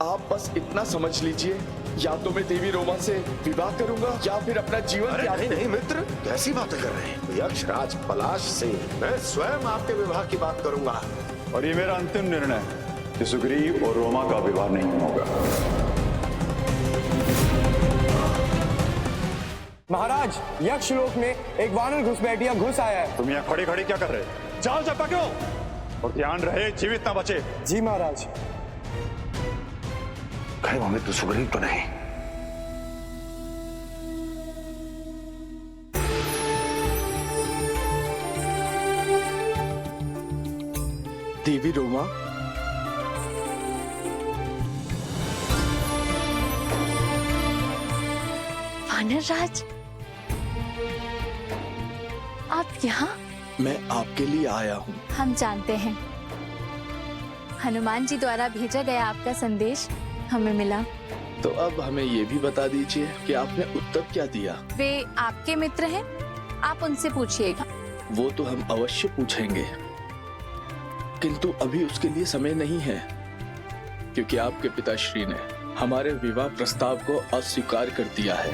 आप बस इतना समझ लीजिए, या तो मैं देवी रोमा से विवाह करूंगा या फिर अपना जीवन अरे त्याग नहीं नहीं मित्र, कैसी बातें कर रहे हैं? यक्षराज पलाश से मैं स्वयं आपके विवाह की बात करूंगा। और ये मेरा अंतिम निर्णय है कि सुग्रीव और रोमा का विवाह नहीं होगा। महाराज, यक्ष लोक में एक वानर घुसपैठिया घुस आया है। तुम यहाँ खड़े खड़े क्या कर रहे हो? जाओ जा पकड़ो और ध्यान रहे जीवित ना बचे। जी महाराज। कहीं वो मित्र सुग्रीव तो नहीं? देवी रोमा, वानर राज, आप यहाँ? मैं आपके लिए आया हूँ। हम जानते हैं, हनुमान जी द्वारा भेजा गया आपका संदेश हमें मिला। तो अब हमें ये भी बता दीजिए कि आपने उत्तर क्या दिया। वे आपके मित्र हैं, आप उनसे पूछिएगा। वो तो हम अवश्य पूछेंगे, किंतु अभी उसके लिए समय नहीं है, क्योंकि आपके पिताश्री ने हमारे विवाह प्रस्ताव को अस्वीकार कर दिया है।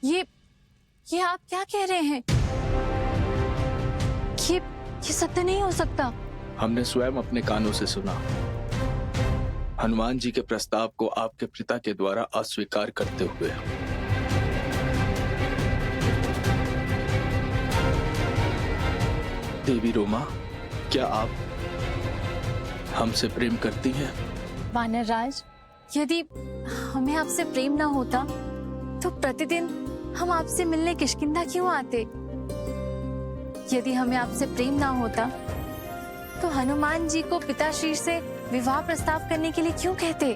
ये आप क्या कह रहे हैं? ये सत्य नहीं हो सकता। हमने स्वयं अपने कानों से सुना, हनुमान जी के प्रस्ताव को आपके पिता के द्वारा अस्वीकार करते हुए। देवी रोमा, क्या आप हमसे प्रेम करती हैं? वानर राज, यदि हमें आपसे प्रेम न होता तो प्रतिदिन हम आपसे मिलने किष्किंधा क्यों आते? यदि हमें आपसे प्रेम ना होता तो हनुमान जी को पिताश्री से विवाह प्रस्ताव करने के लिए क्यों कहते?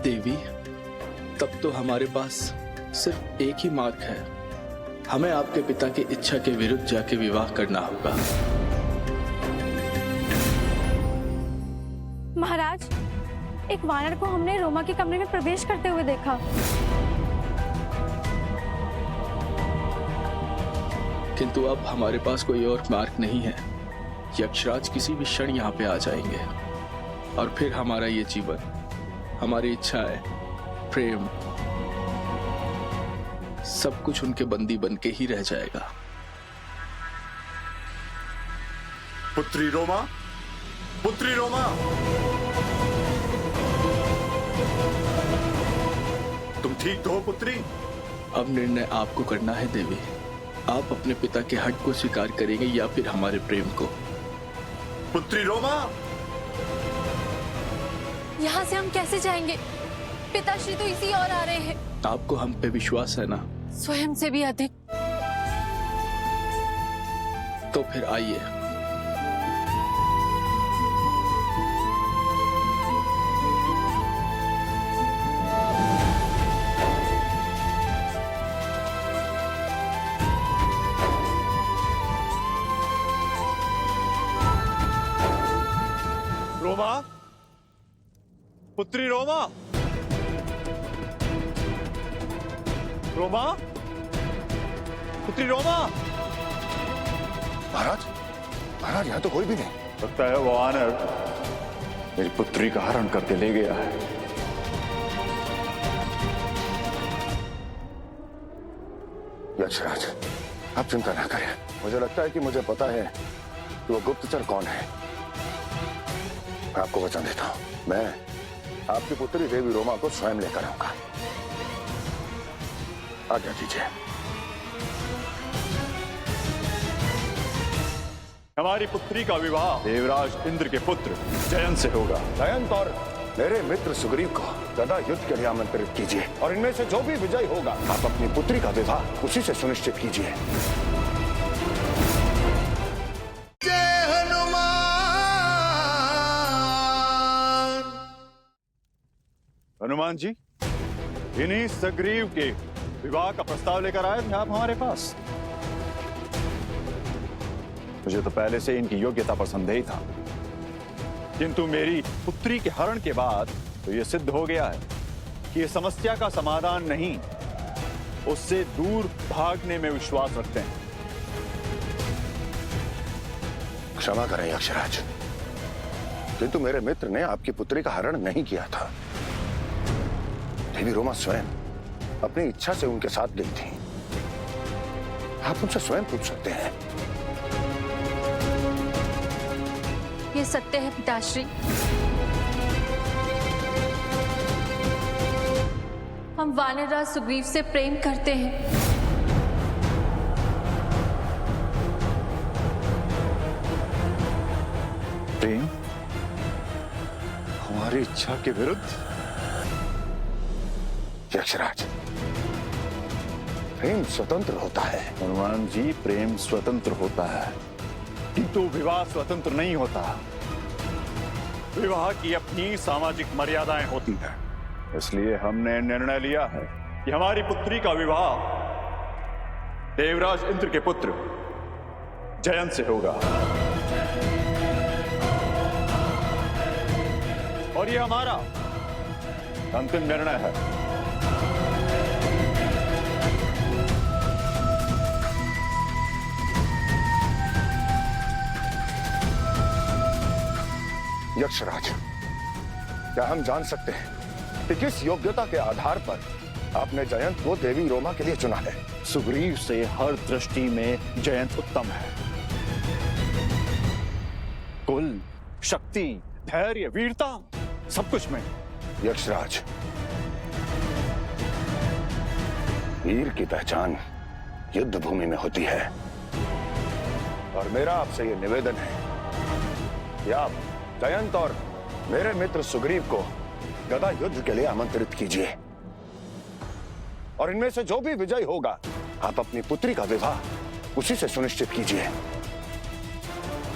देवी, तब तो हमारे पास सिर्फ एक ही मार्ग है, हमें आपके पिता की इच्छा के विरुद्ध जाके विवाह करना होगा। महाराज, एक वानर को हमने रोमा के कमरे में प्रवेश करते हुए देखा। किंतु अब हमारे पास कोई और मार्ग नहीं है। यक्षराज किसी भी क्षण यहाँ पे आ जाएंगे और फिर हमारा ये जीवन, हमारी इच्छाएं, प्रेम, सब कुछ उनके बंदी बन के ही रह जाएगा। पुत्री रोमा, पुत्री रोमा, तुम ठीक तो हो पुत्री? अब निर्णय आपको करना है देवी। आप अपने पिता के हट को स्वीकार करेंगे या फिर हमारे प्रेम को? पुत्री रोमा, यहाँ से हम कैसे जाएंगे? पिताश्री तो इसी ओर आ रहे हैं। आपको हम पे विश्वास है ना? स्वयं से भी अधिक। तो फिर आइए। रोमा, पुत्री रोमा, रोमा, पुत्री रोमा। महाराज, महाराज यहाँ तो कोई भी नहीं। लगता है वो वानर मेरी पुत्री का हरण करके ले गया है। यक्षराज, आप चिंता ना करें। मुझे लगता है कि मुझे पता है कि वो गुप्तचर कौन है। मैं आपको वचन देता हूं, मैं आपकी पुत्री देवी रोमा को स्वयं लेकर आऊंगा। आज्ञा दीजिए। हमारी पुत्री का विवाह देवराज इंद्र के पुत्र जयंत से होगा। जयंत और मेरे मित्र सुग्रीव को गदा युद्ध के लिए आमंत्रित कीजिए और इनमें से जो भी विजयी होगा, आप अपनी पुत्री का विवाह उसी से सुनिश्चित कीजिए। हनुमान जी, इन्हीं सुग्रीव के विवाह का प्रस्ताव लेकर आए थे आप हमारे पास। मुझे तो पहले से इनकी योग्यता पर संदेह था, किंतु मेरी पुत्री के हरण के बाद तो यह सिद्ध हो गया है कि ये समस्या का समाधान नहीं, उससे दूर भागने में विश्वास रखते हैं। क्षमा करें यक्षराज, किंतु मेरे मित्र ने आपकी पुत्री का हरण नहीं किया था। देवी रोमा स्वयं अपनी इच्छा से उनके साथ गई थी। आप उनसे स्वयं पूछ सकते हैं। ये सत्य है पिताश्री। हम वानर राज सुग्रीव से प्रेम करते हैं। प्रेम हमारी इच्छा के विरुद्ध? यक्षराज, प्रेम स्वतंत्र होता है। हनुमान जी, प्रेम स्वतंत्र होता है, किंतु विवाह स्वतंत्र नहीं होता। विवाह की अपनी सामाजिक मर्यादाएं होती हैं। इसलिए हमने निर्णय लिया है कि हमारी पुत्री का विवाह देवराज इंद्र के पुत्र जयंत से होगा। और ये हमारा अंतिम निर्णय है। यक्षराज, क्या हम जान सकते हैं कि किस योग्यता के आधार पर आपने जयंत को देवी रोमा के लिए चुना है? सुग्रीव से हर दृष्टि में जयंत उत्तम है। कुल, शक्ति, धैर्य, वीरता, सब कुछ में। यक्षराज, वीर की पहचान युद्ध भूमि में होती है। और मेरा आपसे यह निवेदन है कि आप जयंत और मेरे मित्र सुग्रीव को गदा युद्ध के लिए आमंत्रित कीजिए। और इनमें से जो भी विजयी होगा, आप अपनी पुत्री का विवाह उसी से सुनिश्चित कीजिए।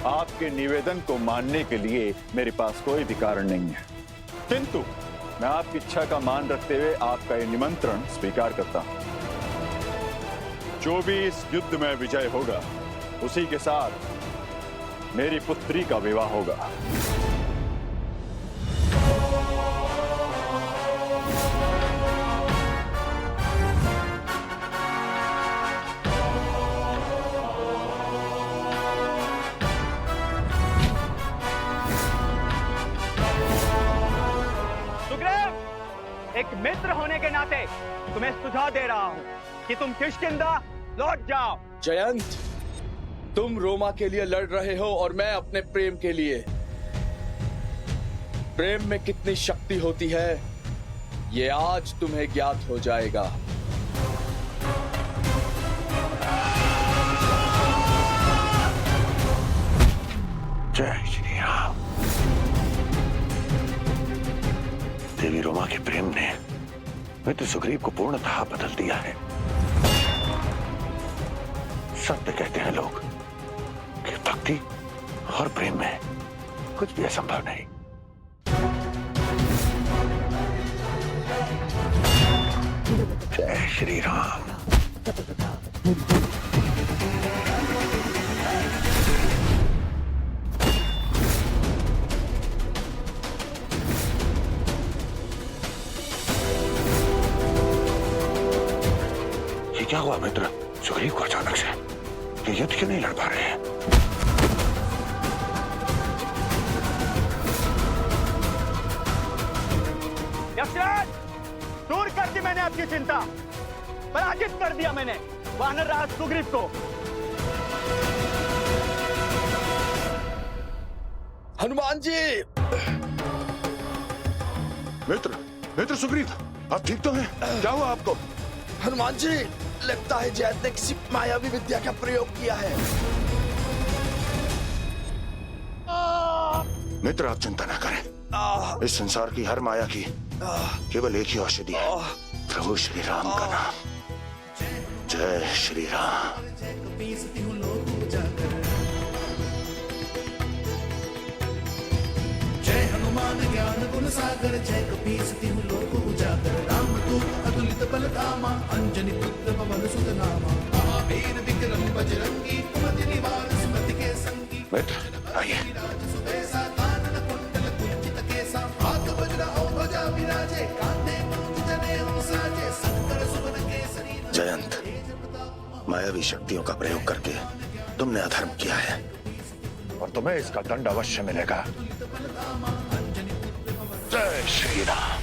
आपके निवेदन को मानने के लिए मेरे पास कोई भी कारण नहीं है, किंतु मैं आपकी इच्छा का मान रखते हुए आपका ये निमंत्रण स्वीकार करता हूं। जो भी इस युद्ध में विजय होगा, उसी के साथ मेरी पुत्री का विवाह होगा। एक मित्र होने के नाते तुम्हें सुझाव दे रहा हूं कि तुम किष्किंधा लौट जाओ। जयंत, तुम रोमा के लिए लड़ रहे हो और मैं अपने प्रेम के लिए। प्रेम में कितनी शक्ति होती है, ये आज तुम्हें ज्ञात हो जाएगा। जय श्री राम। देवी रोमा के प्रेम ने मित्र सुग्रीव को पूर्णतः बदल दिया है। सत्य कहते हैं लोग कि भक्ति और प्रेम में कुछ भी असंभव नहीं। जय श्री राम। ये क्या हुआ मित्र? सुग्रीव को अचानक से ये युद्ध क्यों नहीं लड़ पा रहे हैं? यक्षराज, दूर कर दी मैंने आपकी चिंता। पराजित कर दिया मैंने वानर राज सुग्रीव को। हनुमान जी! मित्र सुग्रीव, आप ठीक तो हैं? क्या हुआ आपको? हनुमान जी, लगता है जयंत ने किसी मायावी विद्या का प्रयोग किया है। मित्र, आप चिंता न करें। इस संसार की हर माया की केवल एक ही औषधि है, प्रभु श्री राम का नाम। जय श्री राम। जय हनुमान ज्ञान गुण सागर, जय कपीसति हूँ लोक उजागर। राम दूत अतुलित बल धामा, अंजनी पुत्र पवन सुत नामा। महावीर विक्रम बजरंगी, कुमति निवार सुमति के संगी। मित्र आइए। सुबेसा कानन कुंडल कुंचित केसा, हाथ वज्र और ध्वजा विराजे। कांधे मूंज जनेऊ साजे, शंकर सुवन केसरी। जयंत, मायावी शक्तियों का प्रयोग करके तुमने अधर्म किया है और तुम्हें इसका दंड अवश्य मिलेगा। जय श्री राम।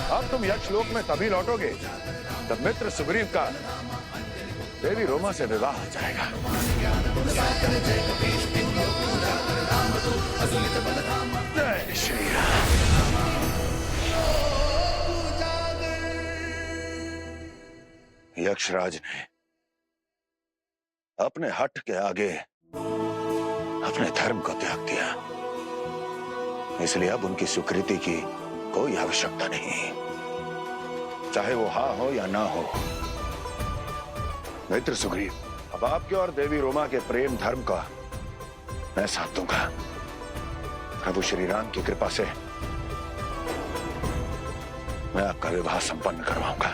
अब तुम यक्षलोक में तभी लौटोगे जब मित्र सुग्रीव का देवी रोमा से विवाह हो जाएगा। जय श्री राम। यक्षराज ने अपने हठ के आगे अपने धर्म को त्याग दिया, इसलिए अब उनकी स्वीकृति की कोई आवश्यकता नहीं, चाहे वो हाँ हो या ना हो। मित्र सुग्रीव, अब आपके और देवी रोमा के प्रेम धर्म का मैं साथ दूंगा। प्रभु श्री राम की कृपा से मैं आपका विवाह संपन्न करवाऊंगा।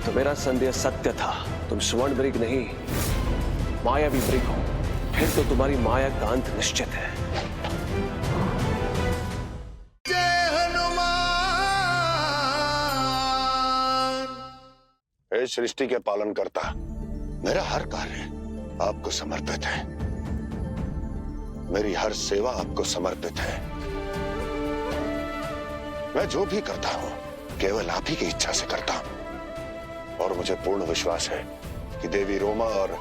तो मेरा संदेह सत्य था, तुम स्वर्ण मृग नहीं मायावी मृग हो। फिर तो तुम्हारी माया का अंत निश्चित है। जय हनुमान। हे सृष्टि के पालन करता, मेरा हर कार्य आपको समर्पित है, मेरी हर सेवा आपको समर्पित है। मैं जो भी करता हूं केवल आप ही की इच्छा से करता हूं, और मुझे पूर्ण विश्वास है कि देवी रोमा और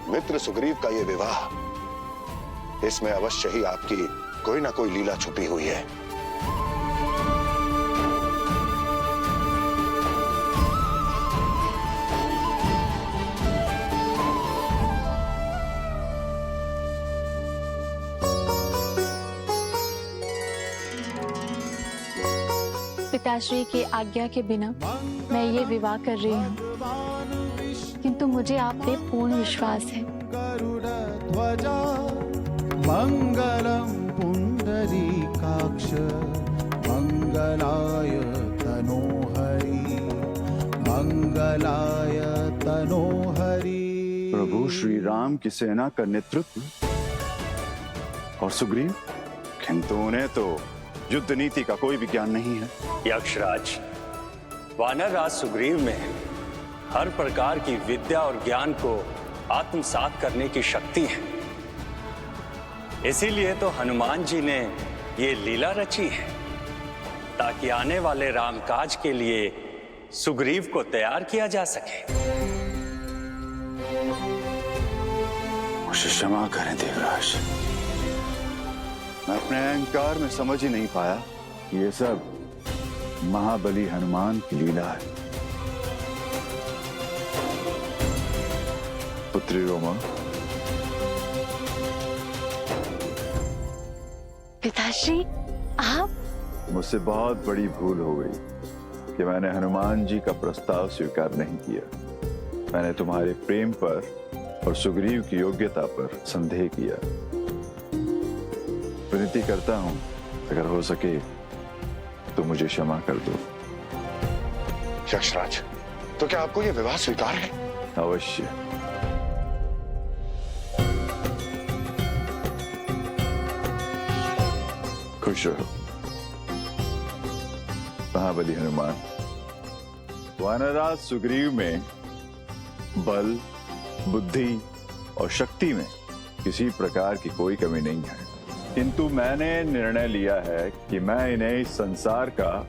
मित्र सुग्रीव का यह विवाह, इसमें अवश्य ही आपकी कोई ना कोई लीला छुपी हुई है। पिताश्री की आज्ञा के बिना मैं ये विवाह कर रही हूँ, किंतु मुझे आप पे पूर्ण विश्वास है। गरुड़ध्वजा मंगलम पुंडरीकाक्ष मंगलाय तनोहरि मंगलाय तनोहरि। प्रभु श्री राम की सेना का नेतृत्व और सुग्रीव, किंतु उन्हें तो युद्ध नीति का कोई विज्ञान नहीं है। यक्षराज, वानर राज सुग्रीव में हर प्रकार की विद्या और ज्ञान को आत्मसात करने की शक्ति है। इसीलिए तो हनुमान जी ने ये लीला रची है, ताकि आने वाले रामकाज के लिए सुग्रीव को तैयार किया जा सके। मुझे क्षमा करें देवराज, मैं अपने अहंकार में समझ ही नहीं पाया कि ये सब महाबली हनुमान की लीला है। पुत्री रोमा, पिताश्री आप? मुझसे बहुत बड़ी भूल हो गई कि मैंने हनुमान जी का प्रस्ताव स्वीकार नहीं किया। मैंने तुम्हारे प्रेम पर और सुग्रीव की योग्यता पर संदेह किया। विनती करता हूं, अगर हो सके तो मुझे क्षमा कर दो। यक्षराज, तो क्या आपको यह विवाह स्वीकार है? अवश्य। खुश रहो महाबली हनुमान। वानरराज सुग्रीव में बल, बुद्धि और शक्ति में किसी प्रकार की कोई कमी नहीं है, किंतु मैंने निर्णय लिया है कि मैं इन्हें इस संसार का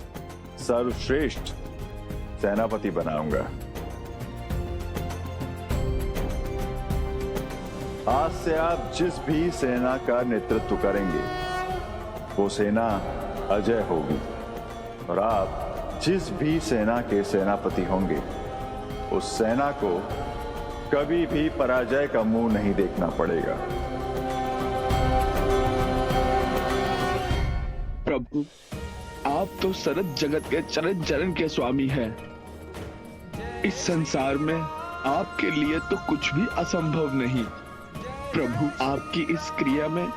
सर्वश्रेष्ठ सेनापति बनाऊंगा। आज से आप जिस भी सेना का नेतृत्व करेंगे वो सेना अजय होगी, और आप जिस भी सेना के सेनापति होंगे उस सेना को कभी भी पराजय का मुंह नहीं देखना पड़ेगा। प्रभु, आप तो सरत जगत के चरण चरण के स्वामी हैं। इस संसार में आपके लिए तो कुछ भी असंभव नहीं। प्रभु, आपकी इस क्रिया में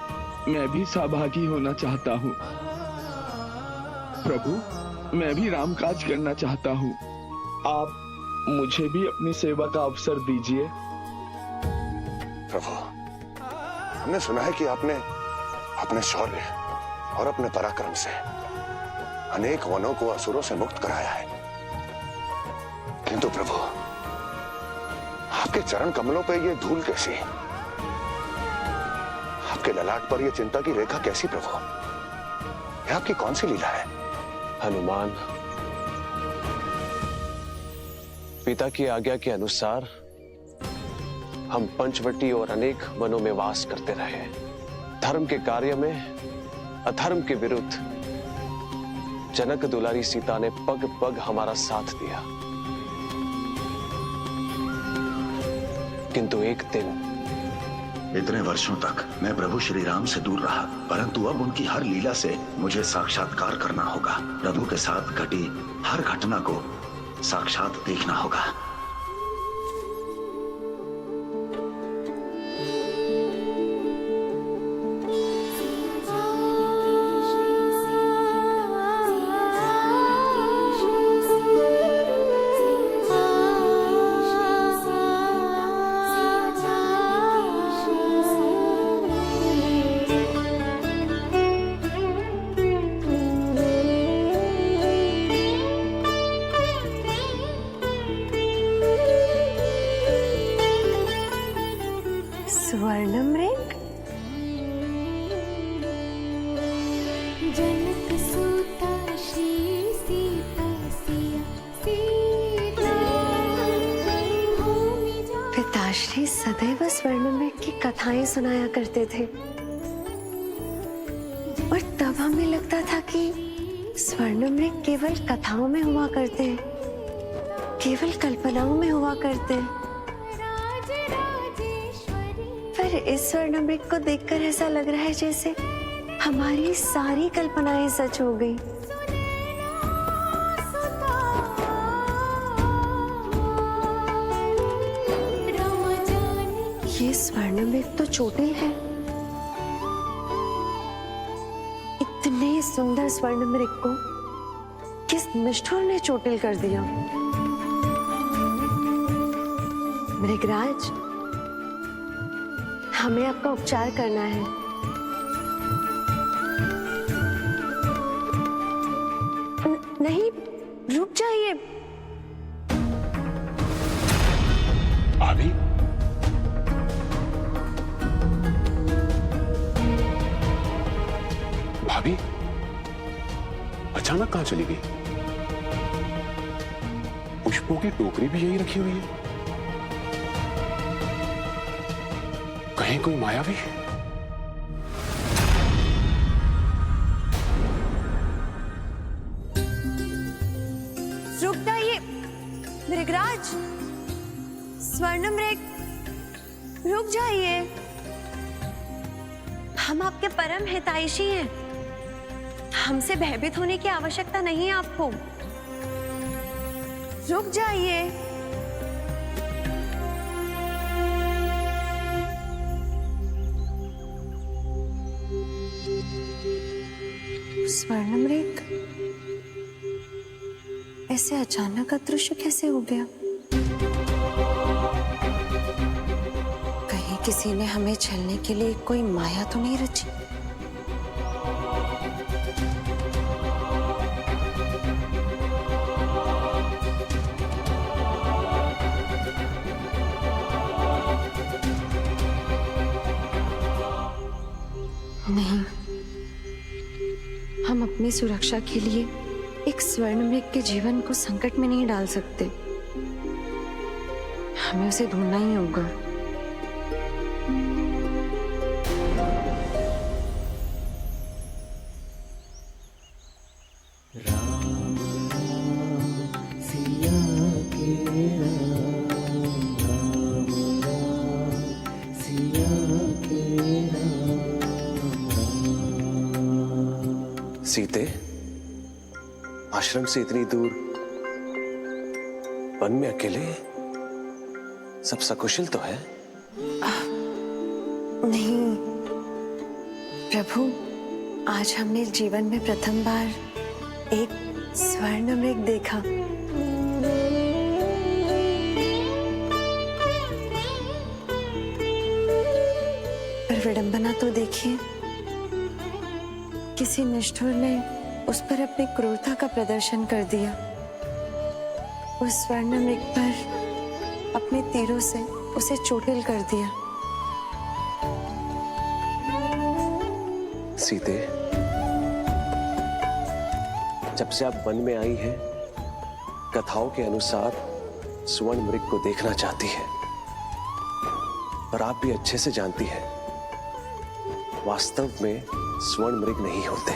मैं भी सहभागी होना चाहता हूँ। प्रभु, मैं भी रामकाज करना चाहता हूँ। आप मुझे भी अपनी सेवा का अवसर दीजिए। प्रभु, हमने सुना है कि आपने अपने शौर्य और अपने पराक्रम से अनेक वनों को असुरों से मुक्त कराया है। किंतु प्रभु, आपके चरण कमलों पे ये धूल कैसी? आपके ललाट पर ये चिंता की रेखा कैसी प्रभु? यह आपकी कौन सी लीला है? हनुमान, पिता की आज्ञा के अनुसार हम पंचवटी और अनेक वनों में वास करते रहे। धर्म के कार्य में अधर्म के विरुद्ध जनक दुलारी सीता ने पग पग हमारा साथ दिया। किंतु एक दिन, इतने वर्षों तक मैं प्रभु श्री राम से दूर रहा, परंतु अब उनकी हर लीला से मुझे साक्षात्कार करना होगा। प्रभु के साथ घटी हर घटना को साक्षात देखना होगा। स्वर्णमृग, जनक सूता श्री सीता सिया सीता। पिताश्री सदैव स्वर्णमृग की कथाएं सुनाया करते थे और तब हमें लगता था कि स्वर्णमृग केवल कथाओं में हुआ करते हैं, केवल कल्पनाओं में हुआ करते हैं। पर इस स्वर्णमृग को देखकर ऐसा लग रहा है जैसे हमारी सारी कल्पनाएं सच हो गई। ये स्वर्णमृग तो चोटिल है। इतने सुंदर स्वर्णमृग को किस निष्ठुर ने चोटिल कर दिया? मृगराज, हमें आपका उपचार करना है। नहीं, रुक जाइए। भाभी, भाभी अचानक कहां चली गई? पुष्पों की टोकरी भी यही रखी हुई है। कहीं कोई मायावी? रुक जाइए मृगराज, स्वर्णमृग, रुक जाइए। हम आपके परम हितैषी हैं। हमसे भयभीत होने की आवश्यकता नहीं है आपको। रुक जाइए। स्वर्णमृग ऐसे अचानक अदृश्य कैसे हो गया? कहीं किसी ने हमें छलने के लिए कोई माया तो नहीं रची? नहीं, हम अपनी सुरक्षा के लिए एक स्वर्णमृग के जीवन को संकट में नहीं डाल सकते। हमें उसे ढूंढना ही होगा। सीते, आश्रम से इतनी दूर वन में अकेले सब सकुशल तो है? नहीं प्रभु, आज हमने जीवन में प्रथम बार एक स्वर्णमृग देखा। पर विडंबना तो देखिए, किसी निष्ठुर ने उस पर अपनी क्रूरता का प्रदर्शन कर दिया। उस स्वर्ण मृग पर अपने तीरों से उसे चोटिल कर दिया। सीते, जब से आप वन में आई हैं, कथाओं के अनुसार स्वर्ण मृग को देखना चाहती है, और आप भी अच्छे से जानती हैं, वास्तव में स्वर्ण मृग नहीं होते।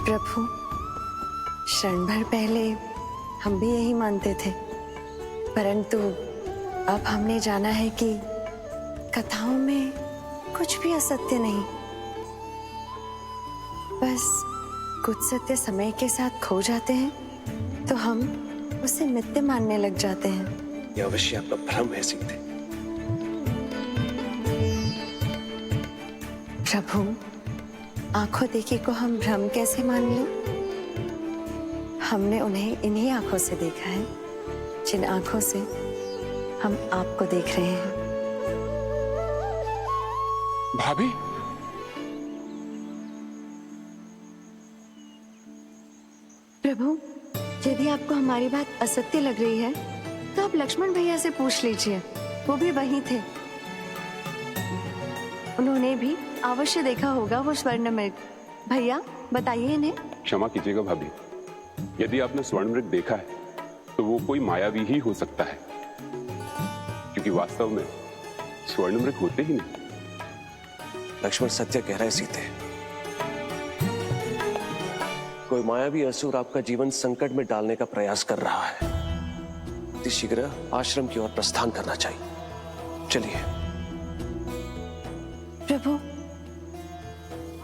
प्रभु, क्षण भर पहले हम भी यही मानते थे, परंतु अब हमने जाना है कि कथाओं में कुछ भी असत्य नहीं। बस कुछ सत्य समय के साथ खो जाते हैं तो हम उसे मिथ्य मानने लग जाते हैं। यह अवश्य आपका भ्रम है सीते। प्रभु, आंखों देखी को हम भ्रम कैसे मान लें? हमने उन्हें इन्हीं आंखों से देखा है जिन आंखों से हम आपको देख रहे हैं। भाभी, प्रभु, यदि आपको हमारी बात असत्य लग रही है तो आप लक्ष्मण भैया से पूछ लीजिए, वो भी वहीं थे। उन्होंने भी अवश्य देखा होगा वो स्वर्ण मृग। भैया बताइए इन्हें। क्षमा कीजिएगा भाभी, यदि आपने स्वर्ण मृग देखा है तो वो कोई मायावी ही हो सकता है, क्योंकि वास्तव में स्वर्ण मृग होते ही नहीं। लक्ष्मण सत्य कह रहे सीते, कोई मायावी असुर आपका जीवन संकट में डालने का प्रयास कर रहा है। अति शीघ्र आश्रम की ओर प्रस्थान करना चाहिए। चलिए। प्रभु,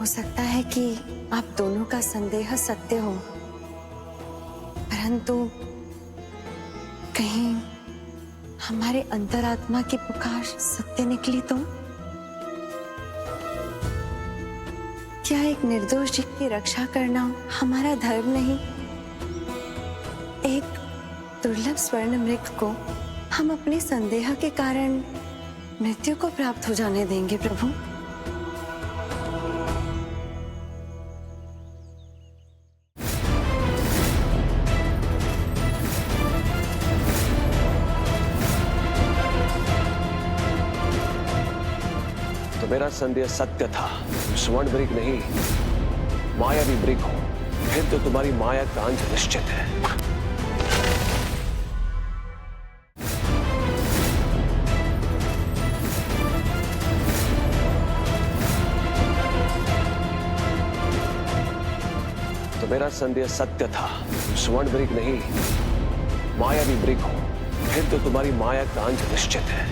हो सकता है कि आप दोनों का संदेह सत्य हो, परंतु कहीं हमारे अंतरात्मा की पुकार सत्य निकली तो? क्या एक निर्दोष जीव की रक्षा करना हमारा धर्म नहीं? एक दुर्लभ स्वर्ण मृग को हम अपने संदेह के कारण मृत्यु को प्राप्त हो जाने देंगे प्रभु? तो मेरा संदेह सत्य था। स्वर्ण मृग नहीं, मायावी मृग हो, फिर तो तुम्हारी माया का अंत निश्चित है। तो मेरा संदेह सत्य था। स्वर्ण मृग नहीं, मायावी मृग हो, फिर तो तुम्हारी माया का अंत निश्चित है।